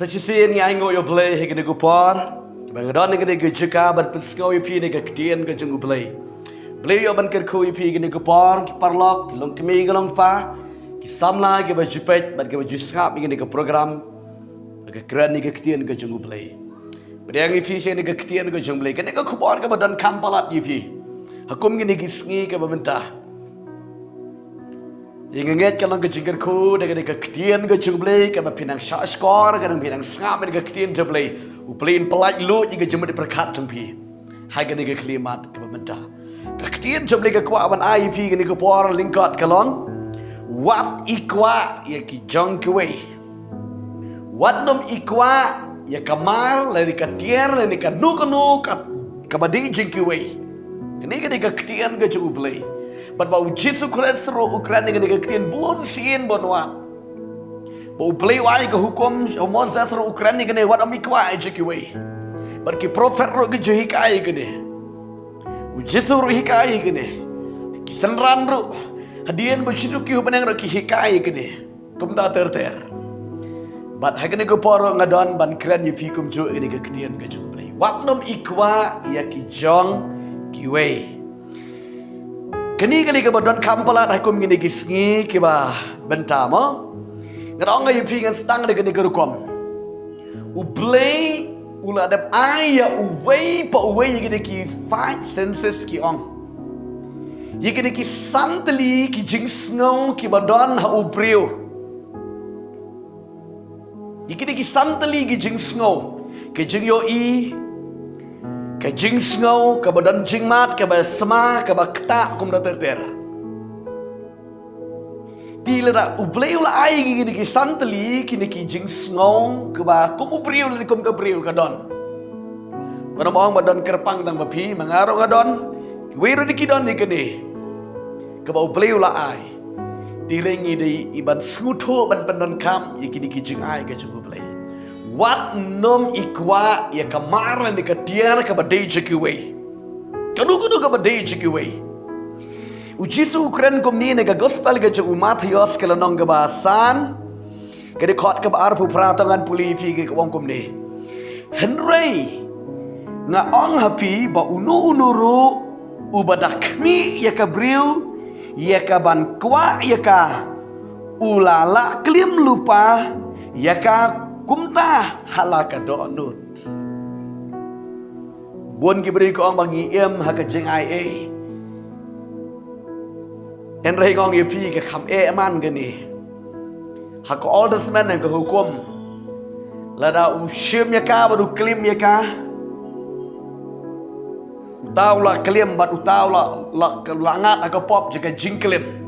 Sasi ni ai ngoi play he gani gupar. Bang don gani gejeka ban penskoi pi ni gaktian ke jung play. Play yo ban ker khoi pi gani gupar ki parlok ki long kemi galong pa ki samla ki ba jupet ban ke ba jusap gani ke program ke kran ni gaktian ke jung play. Beriang ifi se ni gaktian ke jung play gani ke kupar ke badan kampalat ifi. Hakum gani gisngi ke bamenta. Ingat kalau kejengker ku dengan keketian kejumblay kalau pinang skor dengan pinang ngam dengan keketian jumblay uplain pelaj lu jika jumlah diperkat jumpi hai dengan keklimat kepemerintah keketian jumblay kekuatan IV dengan kepor lingkot kalon wat ikwa ya ki jong kuwe wat nom ikwa ya kamar lari ketiar lari kanu kat kabadi jeng kuwe kini dengan keketian kejumblay But bau Yesus Kristus roh Ukraina dengan keketian bon sien bonwat. Bau play wai ke hukum umon zat roh Ukraina dengan wat amikwa ejekiwe. But ki prophet roh ke jehikai gene. Yesus roh hikai gene. Kistan ran roh hadian bersiru ki hubanang roh ki hikai gene. Kumta ter. But hagene ko poro ngadon ban kran ye fikum jo ini keketian ke jo play. Wat nom ikwa ya ki jong kiwe. Kini ke badan kampalat hakum gini gisngi kiba bentama. Ngadong ngai pingan stang de gini kerukom. Ublay uladap aya uwei pa uwei gini ki five senses ki ong. Gini ki santli ki jingsngau ki badan ha ubriu. Gini ki santli ki jingsngau ki jingyo i ke jing sngau, ke badan jing mat, ke ba sema, ke ba ketak kum da ter. Ti le da ubleu la ai gini ki santli kini ki jing sngau, ke ba kum ubriu le kum ke briu ka don. Wana mong badan kerpang tang bapi mangaro ka don. Ki wero di ki don ni kene. Ke ba ubleu la ai. Ti rengi di iban skuto ban pendon kam ye kini ki jing ai ke jing ubleu. Wat nom ikwa ya kamaran ni katiar ka badai jekiwe. Kanu ka badai jekiwe. Ujisu Ukraine kom ni nega gospel ga je umat yos kala nong ga basan. Kede khot ka arfu pratangan puli fi ga wong kom ni. Henry nga ong happy ba unu ubadakmi ya ka briu ya ka ban kwa ya ka ulala klim lupa ya ka kumta halaka doonut. Buon gibri ko ang mang-iem haka jeng ai Enray kong ipi ka kam man gani. Haka oldest man ang hukum. Lada usyim ya ka baru klim ya ka. Utaw la klim bat utaw la langat haka pop jika jing klim.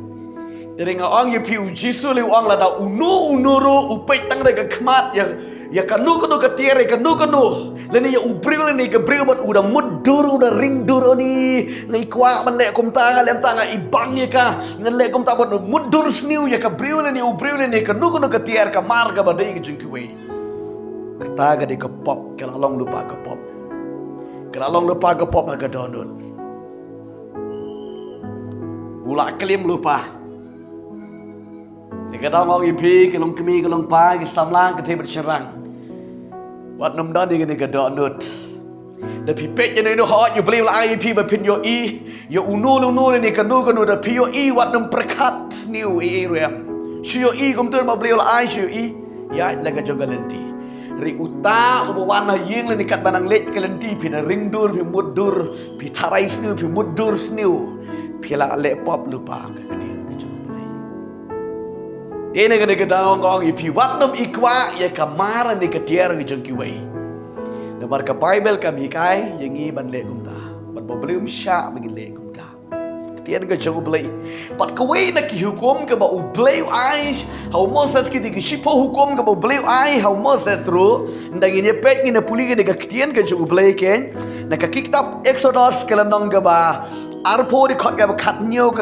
Dari ngawang ye pi ujisu le wang la da unuru upay tang daga kmat ya kanu katiere kanu leni ya ubril ni ke bril bat udah mudur udah ringdur ni ngai kwa man le kum tanga lem tanga ibang ye ka ngan le kum ta bat mudur sniu ya ka bril ni ubril ni kanu katiere ka mar ka badai ke jingkuwe kata ga de ka pop kelalong lupa ka pop kelalong lupa ka pop ga donut ula kelim lupa. Kadang orang ipi, kelong kemi, kelong pa, kisamlang, ketih bercerang. Wat nom dan dengan kedok nut. Dan pipet yang ini hot, you believe lah ipi berpin yo i, yo unu ni kanu dah pi yo i wat nom perkat new area. Sio i kum tu ma believe lah i sio i, ya lega jong galenti. Ri uta ubawan na yeng le nikat banang lek galenti pi na ringdur pi mudur pi tarai sniu pi mudur sniu. Pi la le pop lupa. Ini kena kedaung orang ipi wat nom ikwa ya kamaran ni ketiar ke jengkiwe. Nomor ke Bible kami kai yang i ban le kumta. Ban belum sya bagi le kumta. Ketian ke jeng ublay. Pat kwe na ki hukum ke ba ublay ai how moses ki di sipo hukum ke ba ublay ai how moses tru ndang ini pek ni na puli ke ketian ke jeng ublay ken. Na ka kitab Exodus ke lanong ke ba arpo di khot ke ba khatnyo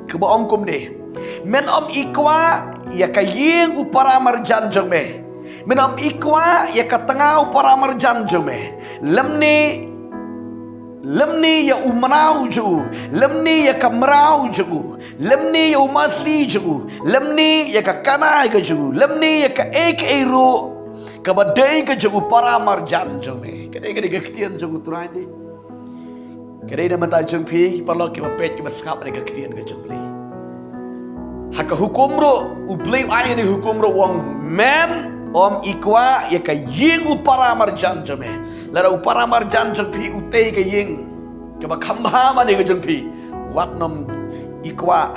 ke ba ongkum ni. Men om ikwa ya ka yeng upara marjan jome. Men om ikwa ya ka tengah upara marjan jome. Lemni ya umrau ju. Lemni ya ka mrau ju. Lemni ya umasi ju. Lemni ya ka kana ju. Lemni ya ka ek ero Kabadai ke jeng upara marjan jeng me. Kadai kektian jeng uturai di. Kadai nama ta jeng pi parlo ke pet ke skap ne kektian ke jeng ble. Haka hukum ro ublei ai ni hukum ro wong men om ikwa ya ka ying upara marjan jeng me. Lara upara marjan jeng pi utei ke ying. Ke ba khamba ma ne ke jeng pi. Wat nom ikwa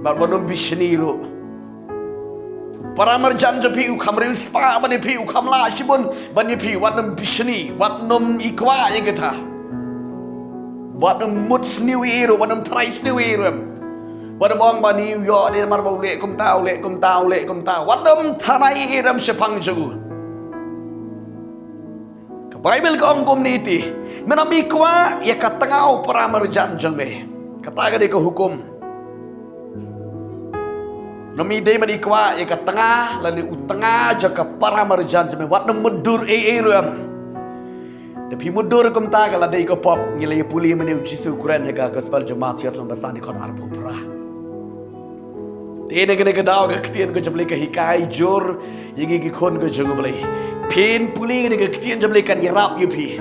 barbonom bishni ro. Para marjan je pi ukam ril spa bani pi ukam la shibun bani pi watnam bishni watnam ikwa yang kita watnam mut sniwiru watnam trai sniwiru watnam bang bani yo dia mar bau le kum tau watnam trai iram sepang jugu ke Bible ko ongkom niti menam ikwa ya katangau para marjan jengbe kata ga de ko hukum Nami day manikwa ya ka tengah lani utengah jaka para marjan jeme wat na mudur ruam. Tapi mudur kum ta kala day ko pop ngilay puli mani ujisu kuren hega gospel jemaat sias lambasani kon arpo pra. Tene gene ka daw ka ktian ko jable ka hikai jor yigi ki kon ko jengble. Pin puli gene ka ktian jable kan yarap yupi.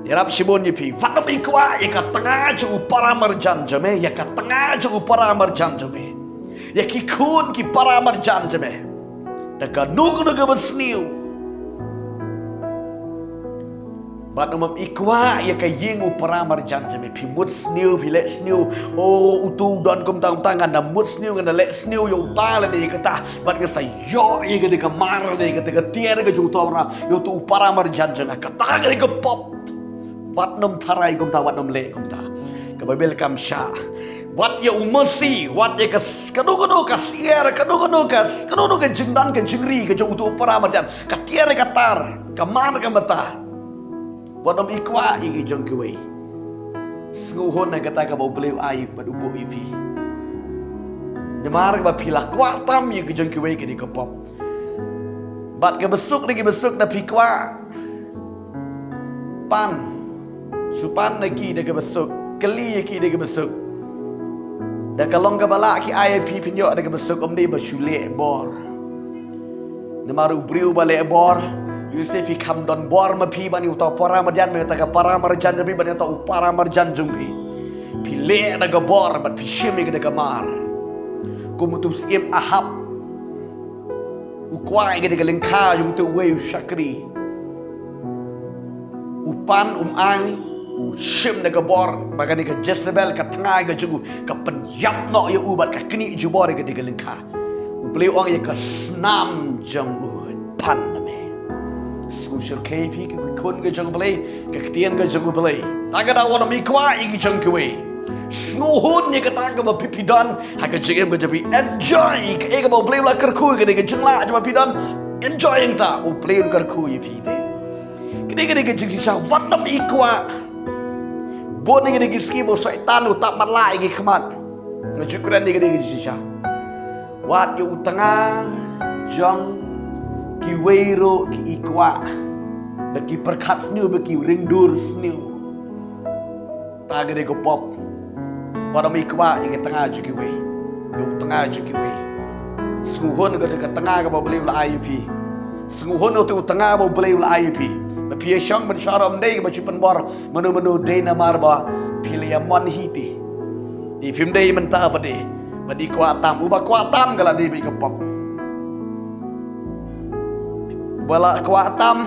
Yarap shibon yupi. Wat na manikwa ya ka tengah jaka para marjan jeme ya ka tengah jaka para marjan jeme. Ya kikun ki para marjan jeme daga nugu bersniu bat umam ikwa ya ka yingu para marjan jeme pi mut sniu pi le sniu o utu don kum tang tangan na mut sniu ngana le sniu yo tala ni kata bat ka say yo ye ga de ka mar ni ka tiar ga ju to ra yo tu para marjan jeme kata ga ka pop bat num tharai kum ta wat num le kum ta ka babel kam sha Wat ya umasi, wat ya kanu kasier, kanu ka jingdan ka jingri ka jauh tu para marjan, katiar katar, kamar ka mata. Wat om ikwa igi jong kuai. Senguhon na kata ka bau beliau ai padubo ifi. Demar ka pila kwatam igi jong kuai ka di kapop. Bat ka besuk na pikwa. Pan, supan na ki da ka besuk, kali ki da ka besuk. Dan kalau enggak balak ki IP pinjok ada besok om dia bersulek bor. Namaru briu balik bor. Yusuf pi kam don bor ma pi bani utau para marjan me ta para marjan bi bani utau para marjan jumpi. Pi le ada bor bat pi shimi ke daga mar. Kumutus im ahab. Ukwai ke daga lengka yung tu wei syakri. Upan ang Shim na gabor baga ni ka Jezebel ka tengah ka jugu ka penyap no ya ubat ka kini jubor ka digaling ka ubli ong ya ka snam jang pan na me skusur KP ka kun ka jang blay ka ktian ka jang blay taga da wana mi kwa igi jang kwe snuhun ya ka taga ba pipidan ha ka jigem ka jabi enjoy ka ega ba blay la karku ka diga jangla jaba pidan enjoying ta ubli un karku ya fi de kini ka jing sa vatnam ikwa Bon ni gede giski bo syaitan utak marla igi kemat. Ngajukuran ni gede gisisha. Wat yu utanga jang ki weiro ki ikwa. Beki perkat sniu beki ringdur sniu. Ta gede go pop. Wadam ikwa igi tengah juki wei. Yu tengah juki wei. Senguhon gede ke tengah ke bo beli ula IUP. Senguhon utu tengah bo beli ula IUP. Pia syang mensyara mendai ke baju penbor menu-menu dana marba pilih yang mon hiti di film dai mentah apa deh badi kuatam ubah kuatam kalau dia bagi pop bala kuatam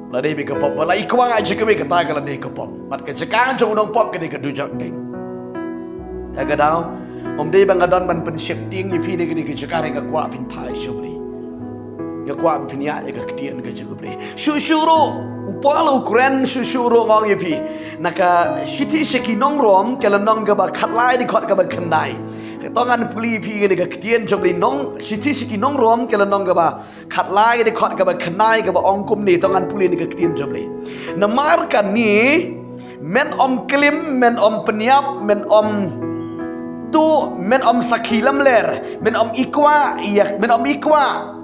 la dia bagi pop bala ikwa aja ke bagi kata kalau dia ke pop mat ke cekang jong dong pop ke dia ke dujak ding agak dah dai bangadon ban penshifting ifi dia ke cekang ke kuat pin pai shobli ya kuat pinya ya ketian ke juga beli. Sushuro upala ukuran sushuro ngong yepi. Naka shiti seki nongrom kalau nong gaba katlai di kot gaba kendai. Ketongan puli pi ke ketian juga beli nong shiti seki nongrom kalau nong gaba katlai di kot gaba kendai gaba ongkum ni tongan puli ke ketian juga beli. Namarkan ni men om kelim men om peniap men om tu men om sakilam ler men om ikwa iya men om ikwa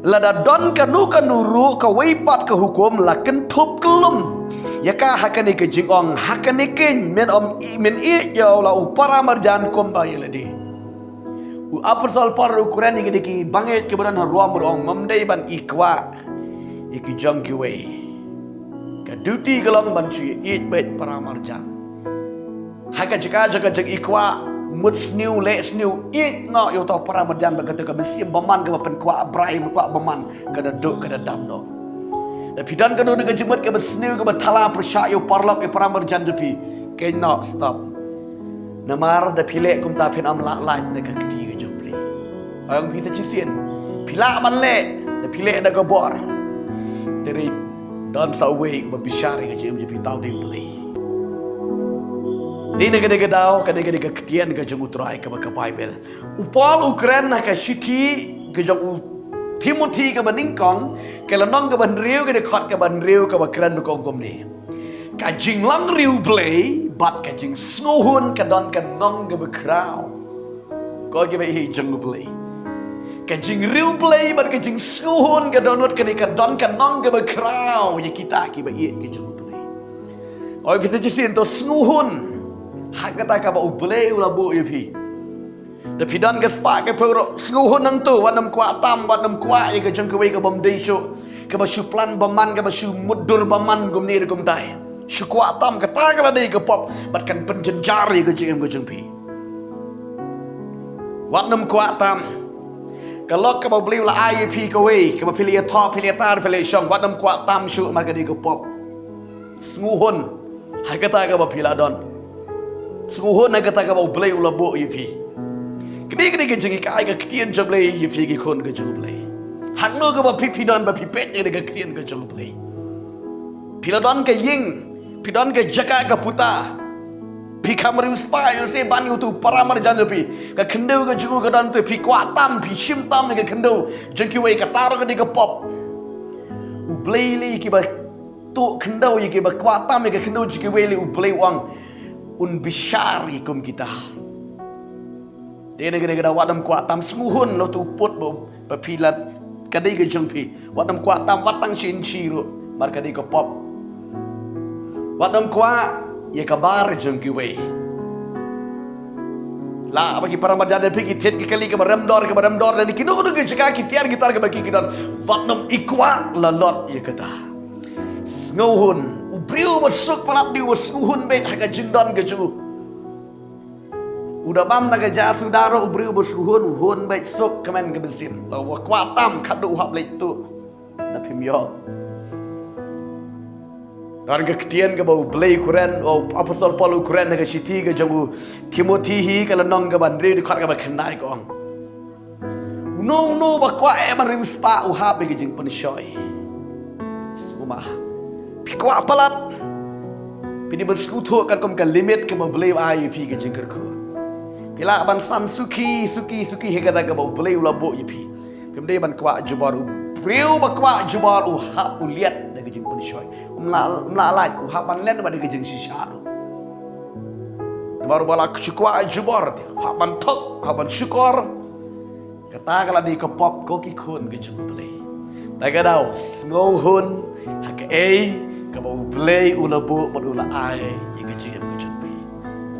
lada don kanu kanuru ka weipat ke hukum la kentup kelum ya ka hakani ke jingong hakani ken men om men i ya la upara marjan kom ba yeledi apostol Paul ukuran ni gede banget keberan ruam ruang memdai ban ikwa iki jong kiwe ka duty galang ban chui it bet paramarjan haka jaga ikwa mut sniu le sniu it no yo to paramarjan ba kata ka besim baman ka pen kwa brai kwa baman ka da do ka da dam no da pidan ka no ga jimat ka besniu ka thala persya yo parlak e paramarjan jepi ke no stop namar da pile kum ta pin am la lai da ka kedi ga jomple ang kita cisien pila man le da pile da ga bor dari dan sawe ba bisyari ga jem jepi tau de play dina ga de dau ka de ga ketian ga jong utrai ka ba ka bible upal ukraine ka shiti ga jong Timothy ka baning kong kelanong ka ban riu ka de khot ka ban riu ka ba kran ko kom ni ka jing lang riu play bat ka jing snohun ka don ka nong ka ba crown ko ge ba hi jong play ka jing riu play bat ka jing snohun ka donot ka ni ka don ka nong ka ba crown ye kita ki ba ye ka jong play oi kita jisin to snohun hak kata ka ba play ula bo ye phi da pidan ka spa ka pero snohun nang tu wanam kwa tam wanam kwa ye ka jong ka we ka bom dei sho ka ba shu plan baman ka ba shu mudur baman gum ni gum tai shu kwa tam ka ta ka la dei ka pop bat kan pen jenjar ye ka jeng ka jong pi wanam kwa tam kalau ka ba beli la ai pi ka we ka ba pilih top pilih tar pilih shong wanam kwa tam shu mar ka dei ka pop snohun ha ka ta ka ba piladon snohun ha ka ta ka ba beli ula bo ye pi Kini ke jengi kai ke ketian jable ye figi kon ke jable. Hak no ke ba pipidon ba pipet ye ke ketian ke jable. Piladon ke ying, pidon ke jaka ke puta. Pi kamari uspa yo se ban yo tu paramar jan pi. Ke kendau ke jugu ke dan tu pi kwatam pi shimtam ke kendau. Jengki we ke tar ke ke pop. U bleli ke ba tu kendau ye ke ba kwatam ke kendau jiki we li u blei wang un bishar ikum kita. Dia negara wadam kuat tam smuhun lo tu put ba pilat kadai ke jengpi wadam kuat tam watang shin chiru mar kadai ke pop wadam kuat ye kabar jengki we la bagi para madada pigi tet ke kali ke baram dor dan kino ko ke jaka ki tiar gitar ke bagi kidan wadam ikwa la lot ye kata smuhun ubriu masuk palap di smuhun be ka jindon ke ju udah bam naga jasu daro ubri bersuhun hun baik sok kemen ke bensin lawa kuatam kadu hab leitu tapi mio dan ke ketian ke bau play Quran oh apostol Paul Quran naga siti ke jangu Timothy hi kalau nong ke bandri di kat ke kenai kong no bakwa man rius pa uhab ke jing penshoy sumah pikwa palat pini bersekutu kan kom ke limit ke bau play ai fi ke jing kerku Pila ban san suki hega ga bau play ula bo yipi pemde ban kwa jubar priu ba kwa jubar u hap u liat da gejing pun shoy umla la u hap ban len ba da gejing sisharu baru bala kwa jubar hap ban tok hap ban syukur kata kala di kopop ko ki khon gejing play daga daw ngohun hak ei ka bau play ula bo ba ula ai ye gejing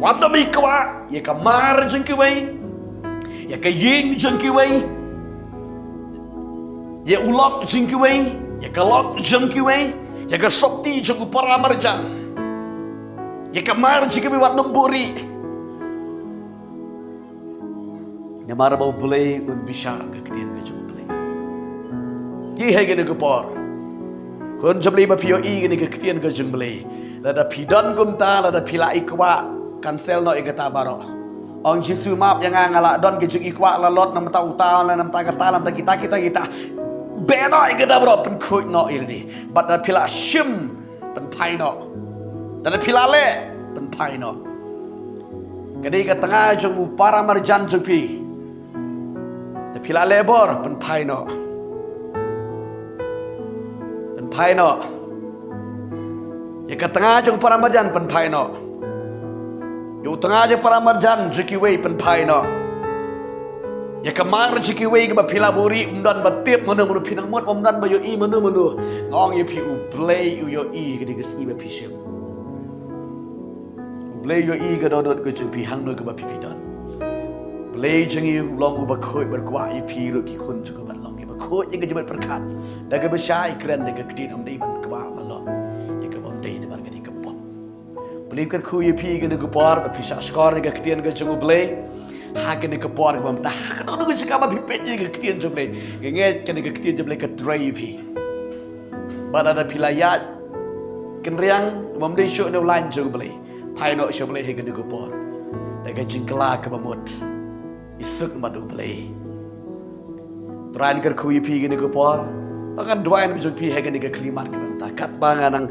wadam ikwa ye kamar jengki wei ye ka ying jengki wei ye ulok jengki wei ye kalok jengki wei ye ka sopti jengku para marjan ye kamar jengki wei wadam buri ye mar bau play un bishar ka ketian ka jeng play ye he gene ko por kon jable ba pio i gene ka ketian ka jeng play lada pidan kum ta lada pila ikwa cancel no igata baro ong jisu map yang ngala don gejek ikwa la lot nam ta uta la nam ta kata lam ta kita beno igata baro pen khoi no irdi but da pila shim pen pai no da pila le pen pai no kadai ka tengah jong para marjan jepi da pila lebor pen pai no ya ka tengah jong para marjan pen pai no Yo tengah je para marjan jeki wei pen pai no. Ya kamar jeki wei ke pila buri umdan batip mana pinang mot umdan ba yo i mana ngong ye pi u play yo i ke de si ba pisem. U play yo i ke dodot ke pi hang no ke ba pipidan. Play jangi long ubah koi berkuah ipi ro ki kun juga berlong ke berkoi yang kejebat perkat. Daga bersai keren daga kedin am dei ban kuah malon. Yang kebam dei ni barga ni kebom. Play ker kui ipi gena gupar berpisah skor daga kedin ke jangu play. Hagen ni kepor kebam tah. Kalau nunggu sekaba pipet je ke kedin jangu play. Genget kena ke kedin jangu play ke drive. Pada pilayat kenriang kebam dei show ni line jangu play. Pai no show play gena gupar. Daga jingkala kebamut. Isuk madu play. Terain ker kui pi gini kupor. Takan duain bijung pi hegen ni ke klimat ke bang. Takat bangan ang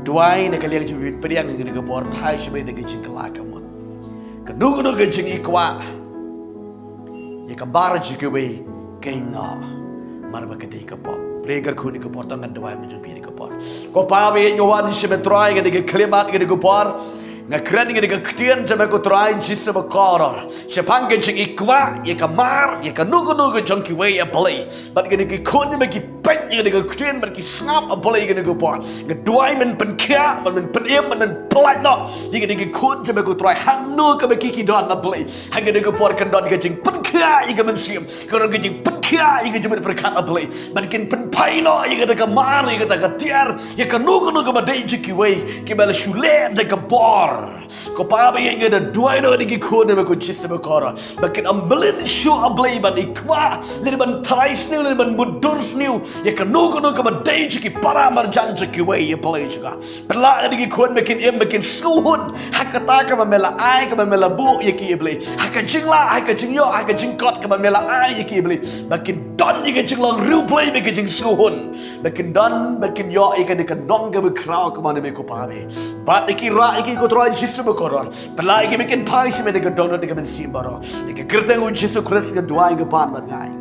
duain ni kaliang jubit periang gini kupor. Pai sibay ni gijing kelakamun. Kenugu gijing ikwa. Ye kabar jikewe kena. Marba kedai kupor. Play ker kui ni kupor tangan duain bijung pi ni kupor. Ko pawe nyawan sibay terain gini ke klimat gini kupor. Ngakran ingin dikaktian jam aku terain jisa berkoror. Siapang kencing ikwa, ye kamar, ye kanugu jang kiwe apalai. Bat ingin dikikun bagi pet ingin dikaktian bagi sangap apalai ingin dikupor. Ngeduai men penkia, men penem, men pelat no. Ingin dikikun jam aku terain hanu ke bagi kidon apalai. Ingin dikupor kendon kencing penkia ingin mensiam. Kendon kencing penkia ingin jam berkat apalai. Bat ingin penpai no ingin dekamar ingin dekatiar. Ye kanugu badai jikiwe, kibala shule dekapor. Ko pabe yang ada dua ino digi kone me ko chisse me kora bakin ambelin show ablay ban ikwa le ban trais niu le ban mudur niu ya kanu kanu ka badai ki para marjan ki we ya play juga pela digi kone mekin em mekin suhun hakata ka mela ai ka mela bu ya ki blay haka jingla haka jingyo haka jingkot ka mela ai ya ki blay bakin don digi jinglong replay me ki jing suhun bakin don bakin yo ika de ka dong ka be kraw ka man me ko pabe bat iki ra iki ko Yesus berkorban. Pelai kita bikin pai sih mereka download dengan simbaro. Mereka kerja dengan Yesus Kristus ke doa yang kepan bergai.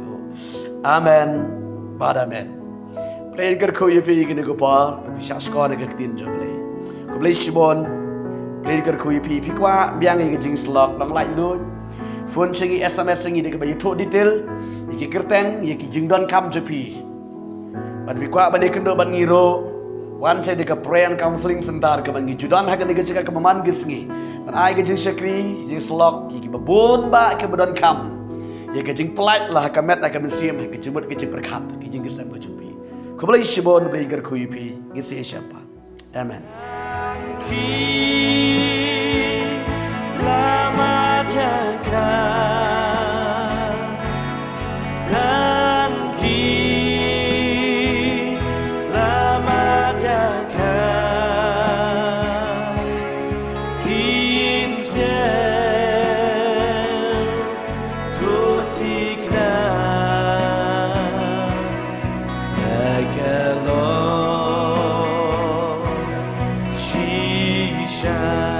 Amen. Bad amen. Pelai kerja yang pergi ke negara, bisa sekolah dengan ketin jomble. Kau pelai sibon. Pelai kerja yang pergi kuah biang yang jeng selok lang lain lu. Phone cengi SMS cengi dekat bayi tok detail. Iki kerteng, iki jeng don kam jepi. Bad kuah bade kendo bad ngiro. Wan saya dekat prayer counseling sebentar ke bangi judan hakan dekat cakap ke maman gisngi. Man ai ke jing syakri, jing slok, iki babun ba ke badon kam. Ya ke jing pelat lah hakan met akan mensiam ke jemut ke jing berkat, ke jing gisam ke jumpi. Ku boleh sibon boleh ger kuyupi, ngisi siapa. Amen. Lama jaga. Shine.